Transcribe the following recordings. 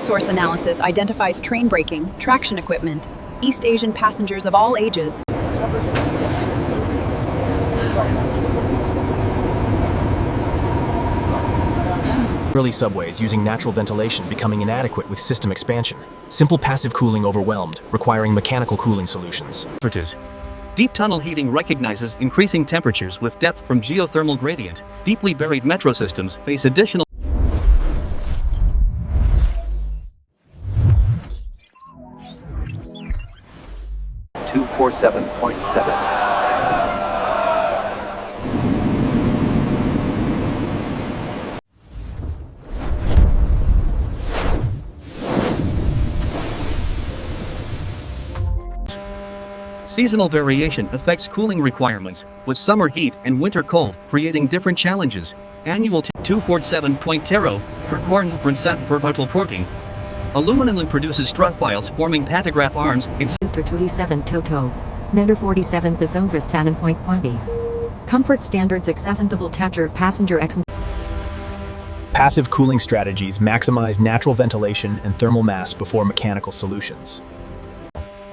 source analysis identifies train braking, traction equipment, East Asian passengers of all ages. Early subways using natural ventilation becoming inadequate with system expansion. Simple passive cooling overwhelmed, requiring mechanical cooling solutions. Deep tunnel heating recognizes increasing temperatures with depth from geothermal gradient. Deeply buried metro systems face additional 247.7. Seasonal variation affects cooling requirements, with summer heat and winter cold creating different challenges. Annual 247.0 per corn per vital porting. Aluminum produces strut files forming pantograph arms in 27 Toto. Number 47 the film point 20. Comfort standards accessible Thatcher passenger X. Passive cooling strategies maximize natural ventilation and thermal mass before mechanical solutions.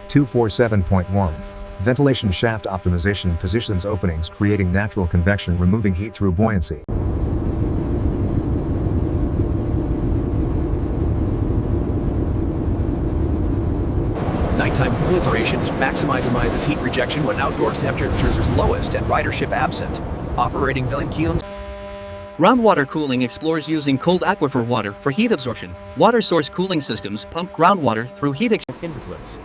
247.1. Ventilation shaft optimization positions openings creating natural convection removing heat through buoyancy. Nighttime cool operations maximizes heat rejection when outdoor temperatures are lowest and ridership absent. Operating kilns. Groundwater cooling explores using cold aquifer water for heat absorption. Water source cooling systems pump groundwater through heat inputs.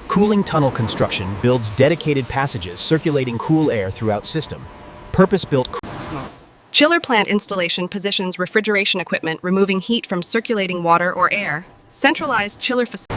Cooling tunnel construction builds dedicated passages circulating cool air throughout system. Purpose-built Chiller plant installation positions refrigeration equipment removing heat from circulating water or air. Centralized chiller facility.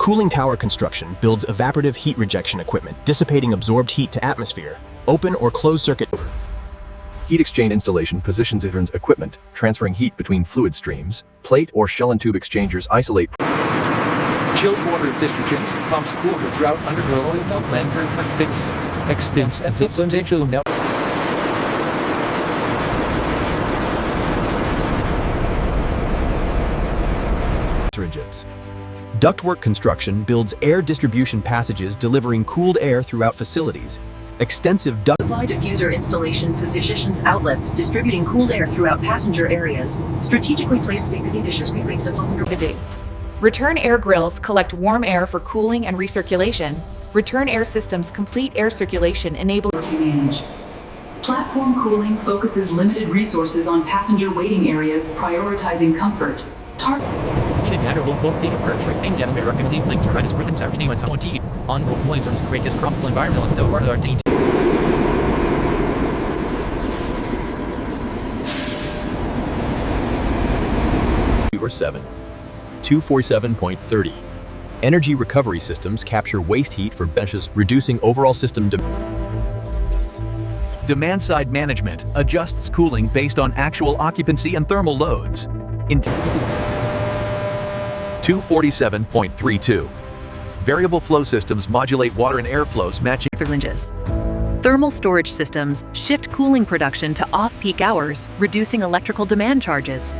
Cooling tower construction builds evaporative heat rejection equipment, dissipating absorbed heat to atmosphere, open or closed circuit. Heat exchange installation positions equipment, transferring heat between fluid streams. Plate or shell and tube exchangers isolate. Chilled water distributions pumps cooler throughout underground extends and potential now. Ductwork construction builds air distribution passages delivering cooled air throughout facilities. Extensive duct supply diffuser installation positions outlets distributing cooled air throughout passenger areas. Strategically placed vacuum dishes replace upon Return air grills collect warm air for cooling and recirculation. Return air systems complete air circulation enabling. Platform cooling focuses limited resources on passenger waiting areas, prioritizing comfort. Or 247.30. Energy recovery systems capture waste heat for benches, reducing overall system demand-side management adjusts cooling based on actual occupancy and thermal loads. In 247.32. Variable flow systems modulate water and air flows matching ranges. Thermal storage systems shift cooling production to off-peak hours, reducing electrical demand charges.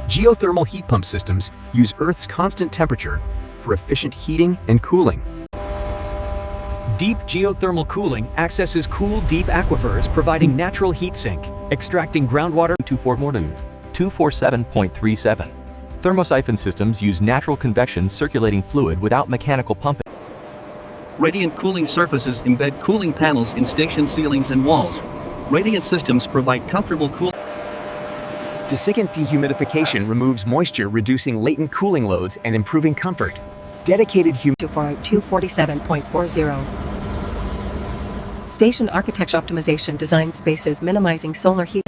Geothermal heat pump systems use Earth's constant temperature for efficient heating and cooling. Deep geothermal cooling accesses cool, deep aquifers, providing natural heat sink, extracting groundwater. 247.37. Thermosiphon systems use natural convection circulating fluid without mechanical pumping. Radiant cooling surfaces embed cooling panels in station ceilings and walls. Radiant systems provide comfortable cooling. Desiccant dehumidification removes moisture, reducing latent cooling loads and improving comfort. Dedicated 247.40. Station architecture optimization design spaces minimizing solar heat.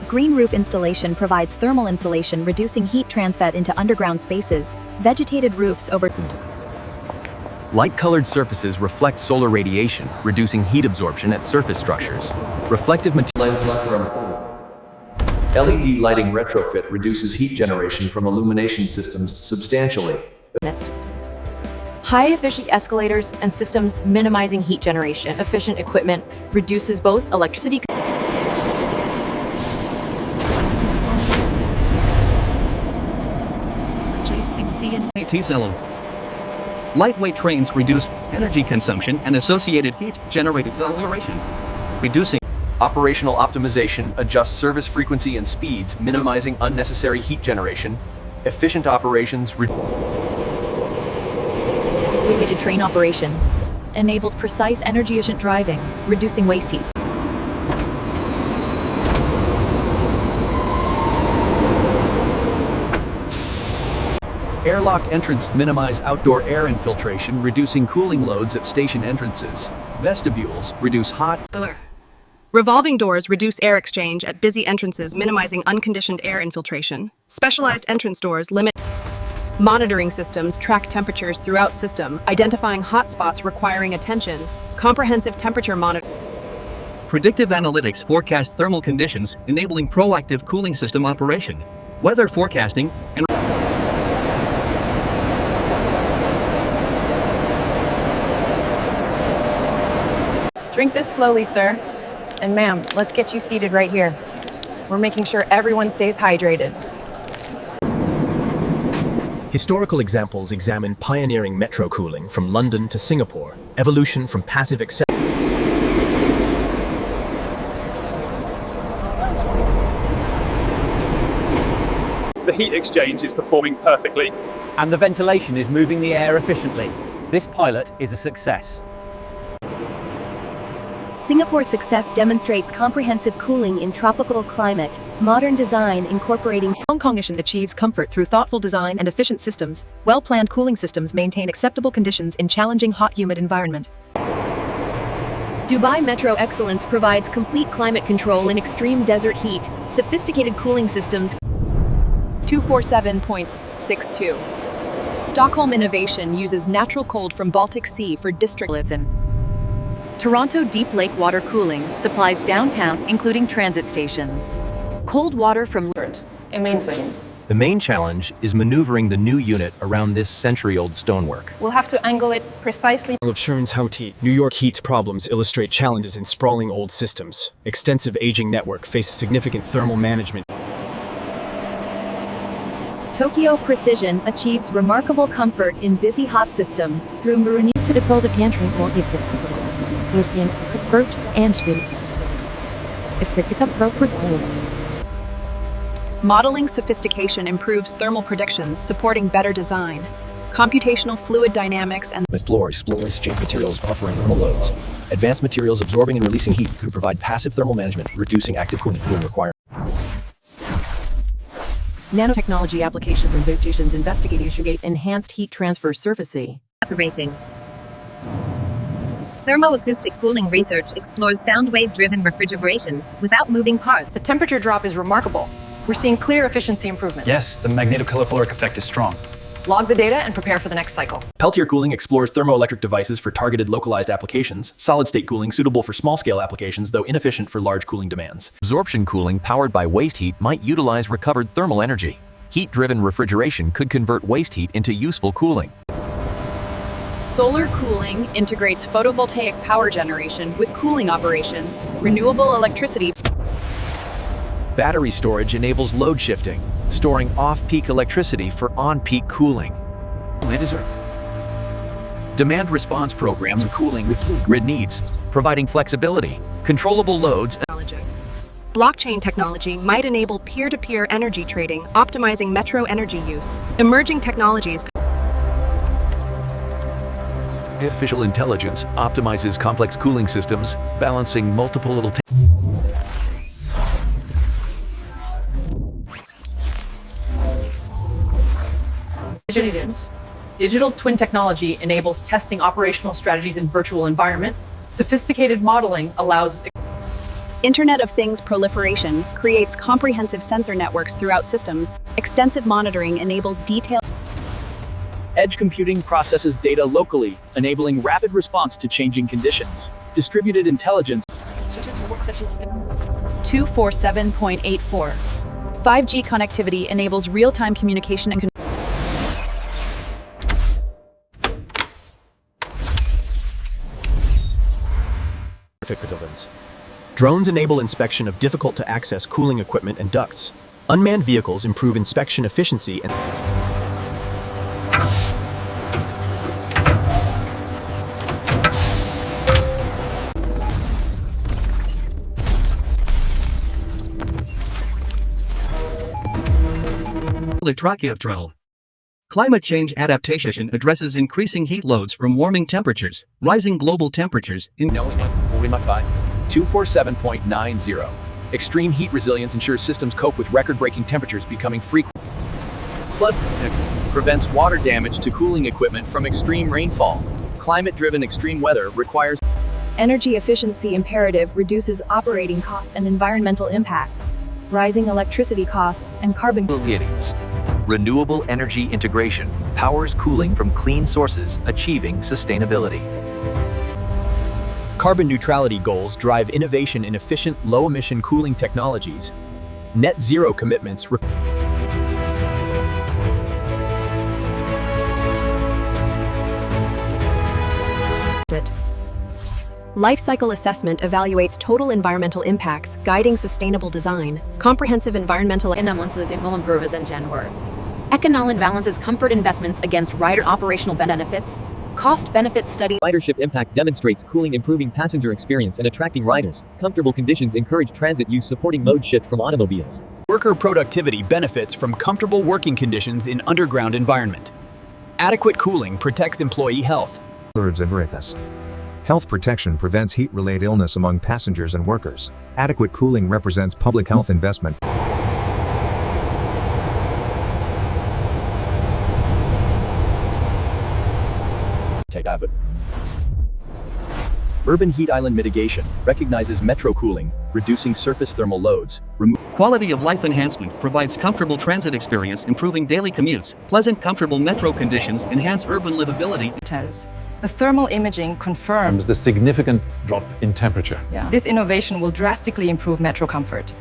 Green roof installation provides thermal insulation, reducing heat transfer into underground spaces. Vegetated roofs over Light-colored surfaces reflect solar radiation, reducing heat absorption at surface structures. Reflective material LED lighting retrofit reduces heat generation from illumination systems substantially. High-efficient escalators and systems minimizing heat generation. Efficient equipment reduces both electricity T-cell. Lightweight trains reduce energy consumption and associated heat generated acceleration, reducing. Operational optimization adjusts service frequency and speeds, minimizing unnecessary heat generation. Efficient operations Limited train operation enables precise energy-efficient driving, reducing waste heat. Airlock entrance minimize outdoor air infiltration, reducing cooling loads at station entrances. Vestibules reduce hot. Revolving doors reduce air exchange at busy entrances, minimizing unconditioned air infiltration. Specialized entrance doors limit. Monitoring systems track temperatures throughout system, identifying hotspots requiring attention. Comprehensive temperature monitoring. Predictive analytics forecast thermal conditions, enabling proactive cooling system operation. Weather forecasting and Drink this slowly, sir. And ma'am, let's get you seated right here. We're making sure everyone stays hydrated. Historical examples examine pioneering metro cooling from London to Singapore, evolution from passive accept. The heat exchange is performing perfectly. And the ventilation is moving the air efficiently. This pilot is a success. Singapore's success demonstrates comprehensive cooling in tropical climate, modern design incorporating. Hong Kong achieves comfort through thoughtful design and efficient systems. Well-planned cooling systems maintain acceptable conditions in challenging hot, humid environment. Dubai Metro Excellence provides complete climate control in extreme desert heat, sophisticated cooling systems. 247.62. Stockholm Innovation uses natural cold from Baltic Sea for district. Toronto Deep Lake Water Cooling supplies downtown, including transit stations. Cold water from The main challenge is maneuvering the new unit around this century-old stonework. We'll have to angle it precisely. Of Chern's Houti, New York heat problems illustrate challenges in sprawling old systems. Extensive aging network faces significant thermal management. Tokyo Precision achieves remarkable comfort in busy hot system through marine to the close of pantry will give is in approach and speed. Modeling sophistication improves thermal predictions, supporting better design. Computational fluid dynamics and With floors exchange materials offering thermal loads. Advanced materials absorbing and releasing heat could provide passive thermal management, reducing active cooling requirements. Nanotechnology applications investigate enhanced heat transfer surfacing. Operating. Thermoacoustic cooling research explores sound wave-driven refrigeration without moving parts. The temperature drop is remarkable. We're seeing clear efficiency improvements. Yes, the magnetocalorific effect is strong. Log the data and prepare for the next cycle. Peltier cooling explores thermoelectric devices for targeted localized applications. Solid-state cooling suitable for small-scale applications, though inefficient for large cooling demands. Absorption cooling powered by waste heat might utilize recovered thermal energy. Heat-driven refrigeration could convert waste heat into useful cooling. solar cooling integrates photovoltaic power generation with cooling operations, renewable electricity. Battery storage enables load shifting, storing off-peak electricity for on-peak cooling. Demand response programs and cooling with grid needs, providing flexibility, controllable loads. Blockchain technology might enable peer-to-peer energy trading, optimizing metro energy use. Emerging technologies. Artificial intelligence optimizes complex cooling systems, balancing multiple little Digital twin technology enables testing operational strategies in virtual environment. Sophisticated modeling allows Internet of Things proliferation creates comprehensive sensor networks throughout systems. Extensive monitoring enables detailed. Edge computing processes data locally, enabling rapid response to changing conditions. Distributed intelligence 247.84. 5G connectivity enables real-time communication and Drones enable inspection of difficult-to-access cooling equipment and ducts. Unmanned vehicles improve inspection efficiency and The Tracheotrel. Climate change adaptation addresses increasing heat loads from warming temperatures, rising global temperatures in 247.90. Extreme heat resilience ensures systems cope with record-breaking temperatures becoming frequent. flood prevents water damage to cooling equipment from extreme rainfall. Climate-driven extreme weather requires Energy efficiency imperative reduces operating costs and environmental impacts. Rising electricity costs and carbon. Renewable energy integration powers cooling from clean sources, achieving sustainability. carbon neutrality goals drive innovation in efficient, low-emission cooling technologies. Net zero commitments Life cycle assessment evaluates total environmental impacts, guiding sustainable design. Comprehensive environmental Economic balances comfort investments against rider operational benefits. Cost-benefit study. Ridership impact demonstrates cooling improving passenger experience and attracting riders. Comfortable conditions encourage transit use supporting mode shift from automobiles. Worker productivity benefits from comfortable working conditions in underground environment. Adequate cooling protects employee health. Health protection prevents heat-related illness among passengers and workers. Adequate cooling represents public health investment. Urban heat island mitigation recognizes metro cooling, reducing surface thermal loads. Quality of life enhancement provides comfortable transit experience, improving daily commutes. Pleasant, comfortable metro conditions enhance urban livability. The thermal imaging confirms the significant drop in temperature. this innovation will drastically improve metro comfort.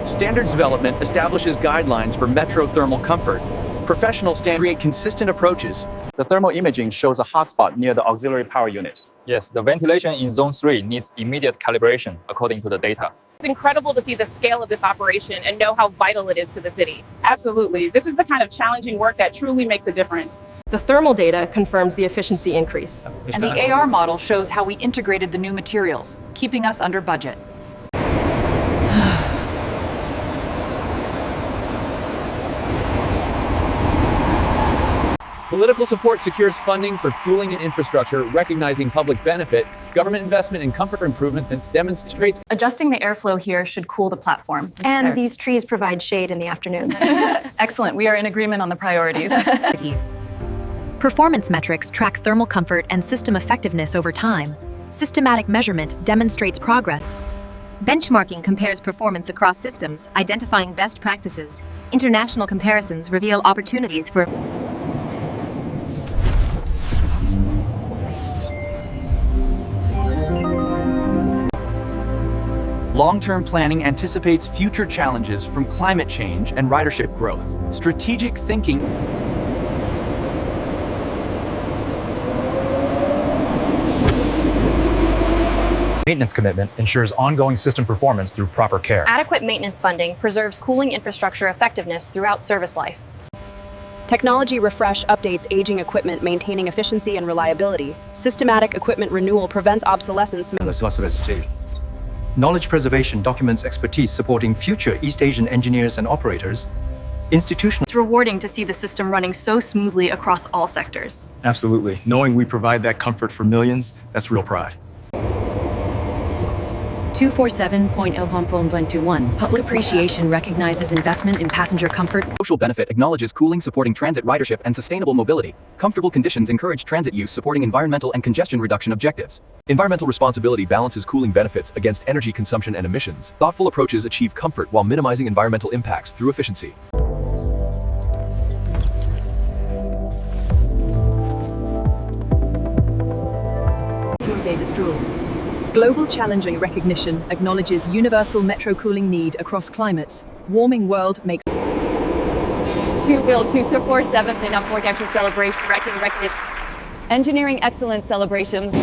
Standards development establishes guidelines for metro thermal comfort. Professional standards create consistent approaches. The thermal imaging shows a hotspot near the auxiliary power unit. Yes, the ventilation in Zone 3 needs immediate calibration according to the data. It's incredible to see the scale of this operation and know how vital it is to the city. Absolutely. This is the kind of challenging work that truly makes a difference. The thermal data confirms the efficiency increase. And the AR model shows how we integrated the new materials, keeping us under budget. Political support secures funding for cooling and infrastructure, recognizing public benefit. Government investment in comfort improvement that demonstrates. Adjusting the airflow here should cool the platform. And these trees provide shade in the afternoons. Excellent. We are in agreement on the priorities. Performance metrics track thermal comfort and system effectiveness over time. Systematic measurement demonstrates progress. Benchmarking compares performance across systems, identifying best practices. International comparisons reveal opportunities for Long-term planning anticipates future challenges from climate change and ridership growth. Strategic thinking. Maintenance commitment ensures ongoing system performance through proper care. Adequate maintenance funding preserves cooling infrastructure effectiveness throughout service life. Technology refresh updates aging equipment, maintaining efficiency and reliability. Systematic equipment renewal prevents obsolescence. Knowledge preservation documents expertise supporting future East Asian engineers and operators. Institutional. It's rewarding to see the system running so smoothly across all sectors. Absolutely. Knowing we provide that comfort for millions, that's real pride. 247.0.21. Public appreciation recognizes investment in passenger comfort. Social benefit acknowledges cooling supporting transit ridership and sustainable mobility. Comfortable conditions encourage transit use supporting environmental and congestion reduction objectives. Environmental responsibility balances cooling benefits against energy consumption and emissions. Thoughtful approaches achieve comfort while minimizing environmental impacts through efficiency. latest rule. Global Challenger recognition acknowledges universal metro cooling need across climates. Warming world makes 2 Bill 247 in a 4th celebration recognition. Engineering excellence celebrations.